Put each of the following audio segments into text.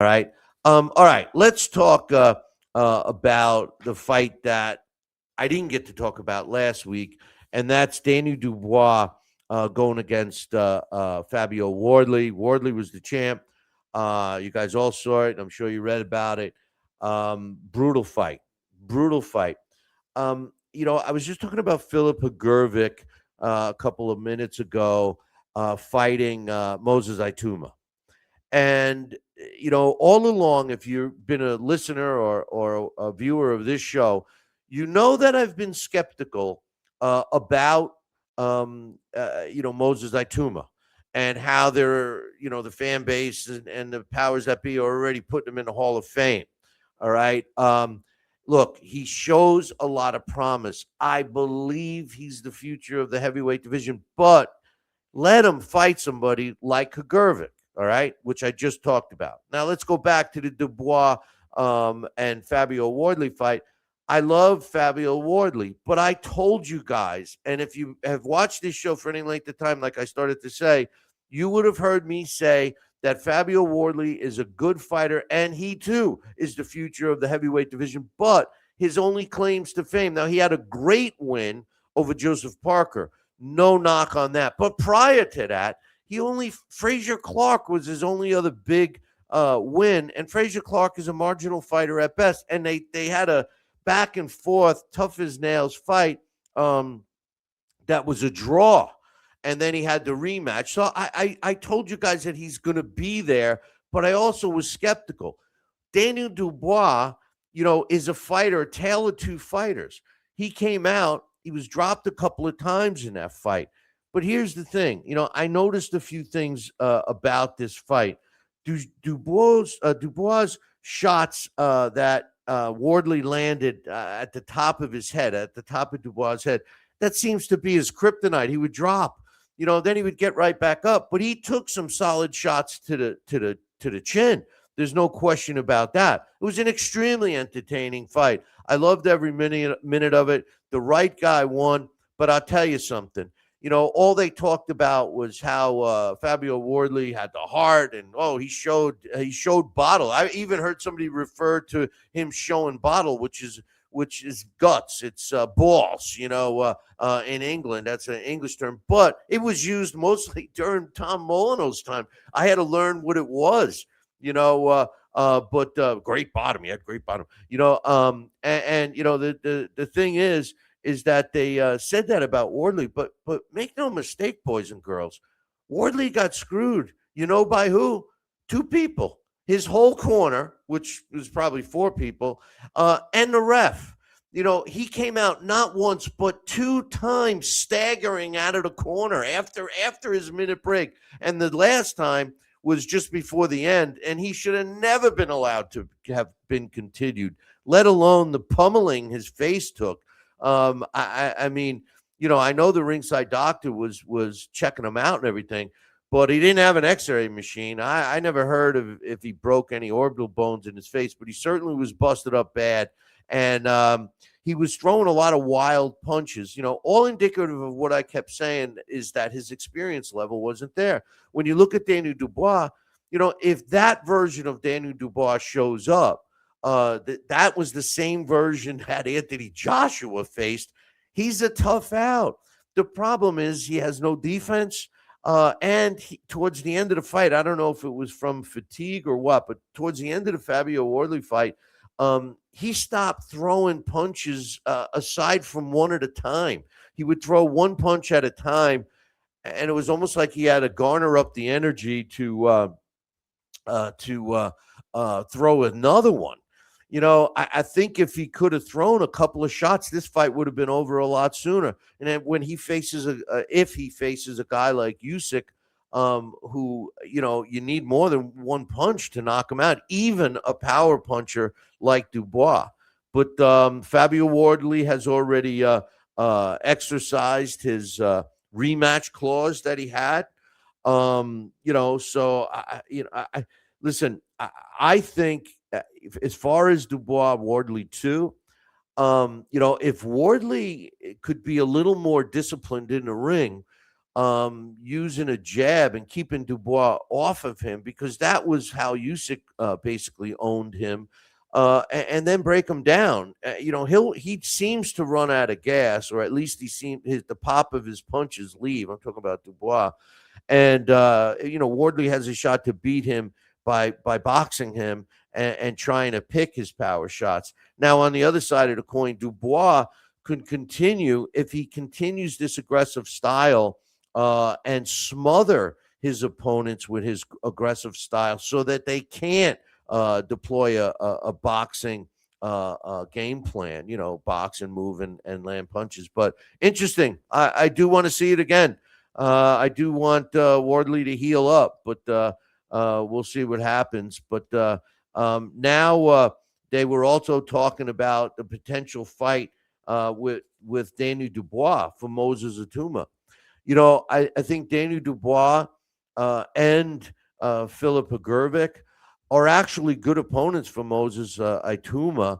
All right. All right. Let's talk about the fight that I didn't get to talk about last week, and that's Daniel Dubois going against Fabio Wardley. Wardley was the champ. You guys all saw it. I'm sure you read about it. Brutal fight. Brutal fight. I was just talking about Philip Hagurvik a couple of minutes ago fighting Moses Ituma. And all along, if you've been a listener or a viewer of this show, you know that I've been skeptical about Moses Ituma and how they're the fan base and the powers that be are already putting him in the Hall of Fame. All right. Look, he shows a lot of promise. I believe he's the future of the heavyweight division, but let him fight somebody like Hagurvik, all right, which I just talked about. Now let's go back to the Dubois and Fabio Wardley fight. I love Fabio Wardley, but I told you guys, and if you have watched this show for any length of time, like I started to say, you would have heard me say that Fabio Wardley is a good fighter, and he too is the future of the heavyweight division, but his only claims to fame. Now, he had a great win over Joseph Parker. No knock on that. But prior to that, Frazier Clark was his only other big win. And Frazier Clark is a marginal fighter at best. And they had a back and forth, tough as nails fight that was a draw. And then he had the rematch. So I told you guys that he's going to be there, but I also was skeptical. Daniel Dubois, is a fighter, a tale of two fighters. He came out, he was dropped a couple of times in that fight. But here's the thing. I noticed a few things about this fight. Dubois' shots that Wardley landed at the top of his head, at the top of Dubois' head, that seems to be his kryptonite. He would drop, then he would get right back up. But he took some solid shots to the chin. There's no question about that. It was an extremely entertaining fight. I loved every minute of it. The right guy won, but I'll tell you something. All they talked about was how Fabio Wardley had the heart, and he showed bottle. I even heard somebody refer to him showing bottle, which is guts. It's balls. In England, that's an English term, but it was used mostly during Tom Molyneux's time. I had to learn what it was. But great bottom. He had great bottom. The thing is that they said that about Wardley, but make no mistake, boys and girls, Wardley got screwed. By who? Two people. His whole corner, which was probably four people, and the ref. He came out not once but two times staggering out of the corner after his minute break, and the last time was just before the end, and he should have never been allowed to have been continued, let alone the pummeling his face took. I mean, I know the ringside doctor was checking him out and everything, but he didn't have an X-ray machine. I never heard of if he broke any orbital bones in his face, but he certainly was busted up bad, and he was throwing a lot of wild punches. All indicative of what I kept saying is that his experience level wasn't there. When you look at Daniel Dubois, if that version of Daniel Dubois shows up, that was the same version that Anthony Joshua faced. He's a tough out. The problem is he has no defense. And towards the end of the fight, I don't know if it was from fatigue or what, but towards the end of the Fabio Wardley fight, he stopped throwing punches aside from one at a time. He would throw one punch at a time, and it was almost like he had to garner up the energy to throw another one. I think if he could have thrown a couple of shots, this fight would have been over a lot sooner. And then when he faces if he faces a guy like Usyk, who you need more than one punch to knock him out, even a power puncher like Dubois. But Fabio Wardley has already exercised his rematch clause that he had. So listen. I think as far as Dubois, Wardley too. If Wardley could be a little more disciplined in the ring, using a jab and keeping Dubois off of him, because that was how Usyk basically owned him, and then break him down. He seems to run out of gas, or at least the pop of his punches leave. I'm talking about Dubois, and Wardley has a shot to beat him by boxing him and trying to pick his power shots. Now, on the other side of the coin, Dubois could continue, if he continues this aggressive style, and smother his opponents with his aggressive style, so that they can't deploy a boxing game plan, box and move and land punches. But interesting. I do want to see it again. I do want Wardley to heal up, but we'll see what happens. But now they were also talking about the potential fight with Daniel Dubois for Moses Atuma. I think Daniel Dubois and Philip Hrgovic are actually good opponents for Moses Ituma,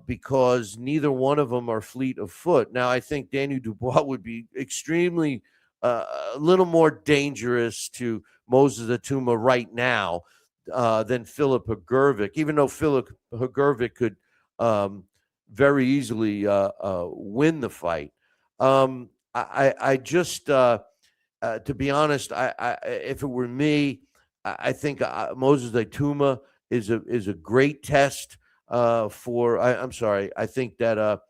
because neither one of them are fleet of foot. Now, I think Daniel Dubois would be extremely a little more dangerous to Moses Atuma right now than Philip Hrgovic, even though Philip Hrgovic could very easily win the fight. I just, to be honest, if it were me, I think Moses Ituma is a great test for. I'm sorry. I think that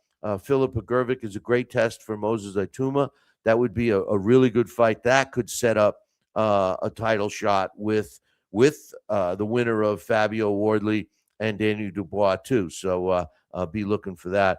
Philip Hrgovic is a great test for Moses Ituma. That would be a really good fight. That could set up a title shot with the winner of Fabio Wardley and Daniel Dubois too. So be looking for that.